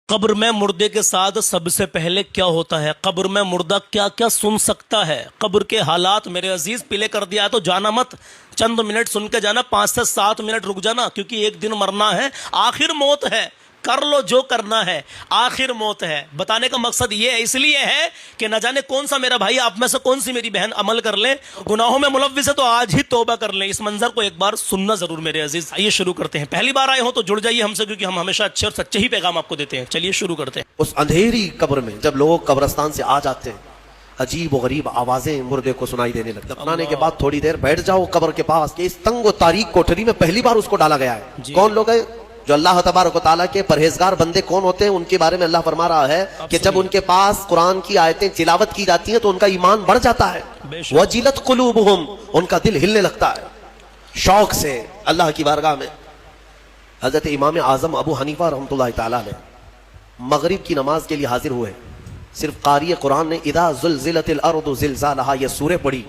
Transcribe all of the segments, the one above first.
قبر میں مردے کے ساتھ سب سے پہلے کیا ہوتا ہے؟ قبر میں مردہ کیا کیا سن سکتا ہے؟ قبر کے حالات میرے عزیز پلے کر دیا ہے تو جانا مت، چند منٹ سن کے جانا، 5 سے 7 منٹ رک جانا، کیونکہ ایک دن مرنا ہے، آخر موت ہے، کر لو جو کرنا ہے، آخر موت ہے۔ بتانے کا مقصد یہ ہے، اس لیے ہے کہ نہ جانے کون سا میرا بھائی آپ میں سے کون سی میری بہن عمل کر لیں، گناہوں میں ملوث ہے تو آج ہی توبہ کر لیں۔ اس منظر کو ایک بار سننا ضرور میرے عزیز۔ آئیے شروع کرتے ہیں۔ پہلی بار آئے ہو تو جڑ جائیے ہم سے، کیونکہ ہم ہمیشہ اچھے اور سچے ہی پیغام آپ کو دیتے ہیں۔ چلیے شروع کرتے ہیں۔ اس اندھیری قبر میں جب لوگ قبرستان سے آ جاتے ہیں، عجیب و غریب آوازیں مردے کو سنائی دینے لگتی ہیں۔ دفنانے کے بعد تھوڑی دیر بیٹھ جاؤ قبر کے پاس کہ اس تنگ و تاریک کوٹھری میں پہلی بار اس کو ڈالا گیا ہے۔ کون لوگ ہیں؟ جو اللہ تبارک و تعالیٰ کے پرہیزگار بندے کون ہوتے ہیں؟ ان کے بارے میں اللہ فرما رہا ہے کہ جب ان کے پاس قرآن کی آیتیں تلاوت کی جاتی ہیں تو ان کا ایمان بڑھ جاتا ہے۔ وجلت قلوبہم، ان کا دل ہلنے لگتا ہے شوق سے اللہ کی بارگاہ میں۔ حضرت امام اعظم ابو حنیفہ رحمۃ اللہ تعالیٰ نے مغرب کی نماز کے لیے حاضر ہوئے، صرف قاری قرآن نے اذا زلزلت الارض زلزالہا یہ سورہ پڑھی،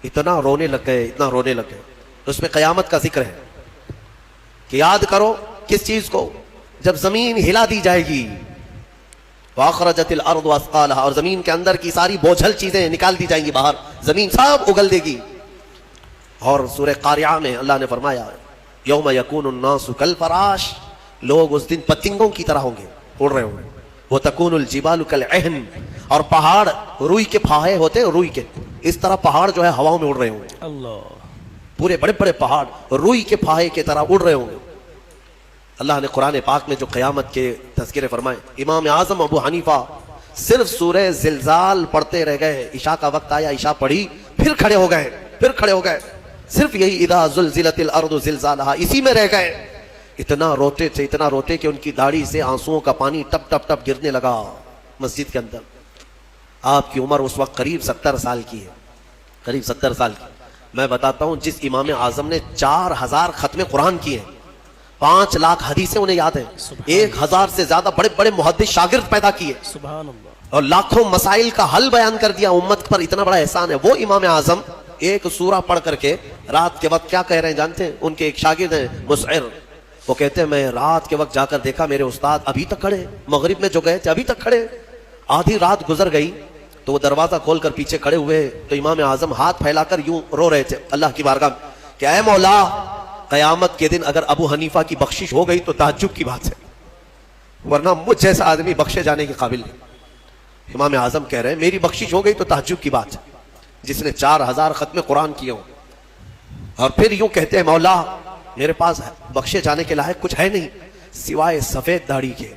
اتنا رونے لگ گئے، اتنا رونے لگ گئے۔ اس میں قیامت کا ذکر ہے کہ یاد کرو کس چیز کو؟ جب زمین ہلا دی جائے گی، وَأَخْرَجَتِ الْأَرْضُ أَثْقَالَهَا، اور زمین کے اندر کی ساری بوجھل چیزیں نکال دی جائیں گی باہر، زمین سب اگل دے گی۔ اور سورہ قاریعہ میں اللہ نے فرمایا یوم یکون الناس کالفراش، لوگ اس دن پتنگوں کی طرح ہوں گے، اڑ رہے ہوں گے۔ وَتَكُونُ الْجِبَالُ كَالْعِهْنِ، اور پہاڑ روئی کے پھاہے ہوتے ہیں، روئی کے اس طرح پہاڑ جو ہے ہواؤں میں اڑ رہے ہوں گے۔ اللہ، پورے بڑے بڑے پہاڑ روئی کے پھاہے کی طرح اڑ رہے ہوں گے۔ اللہ نے قرآن پاک میں جو قیامت کے تذکرے فرمائے، امام اعظم ابو حنیفہ صرف سورہ زلزال پڑھتے رہ گئے، عشاء کا وقت آیا، عشاء پڑھی، پھر کھڑے ہو گئے، صرف یہی اذا زلزلت الارض زلزالہا اسی میں رہ گئے۔ اتنا روتے کہ ان کی داڑھی سے آنسوؤں کا پانی ٹپ ٹپ ٹپ گرنے لگا مسجد کے اندر۔ آپ کی عمر اس وقت قریب 70 سال کی ہے، قریب 70 سال کی۔ میں بتاتا ہوں، جس امام اعظم نے 4000 ختم قرآن کیے ہیں، 5 لاکھ حدیثیں انہیں یاد ہیں، 1000 سے زیادہ بڑے بڑے محدث شاگرد پیدا کیے، سبحان اللہ، اور لاکھوں مسائل کا حل بیان کر دیا، امت پر اتنا بڑا احسان ہے۔ وہ امام اعظم ایک سورہ پڑھ کر کے رات کے وقت کیا کہہ رہے ہیں جانتے ہیں؟ ان کے ایک شاگرد ہیں مسعر، وہ کہتے ہیں میں رات کے وقت جا کر دیکھا میرے استاد ابھی تک کھڑے، مغرب میں جو گئے تھے ابھی تک کھڑے۔ آدھی رات گزر گئی تو وہ دروازہ کھول کر پیچھے کھڑے ہوئے تو امام اعظم ہاتھ پھیلا کر یوں رو رہے تھے اللہ کی بارگاہ میں کہ اے مولا، قیامت کے دن اگر ابو حنیفہ کی بخشش ہو گئی تو تعجب کی بات ہے، ورنہ مجھ جیسا آدمی بخشے جانے کے قابل نہیں۔ امام اعظم کہہ رہے ہیں میری بخشش ہو گئی تو تعجب کی بات ہے، جس نے 4000 ختم قرآن کیے ہوں، اور پھر یوں کہتے ہیں مولا میرے پاس بخشے جانے کے لائق کچھ ہے نہیں سوائے سفید داڑھی کے۔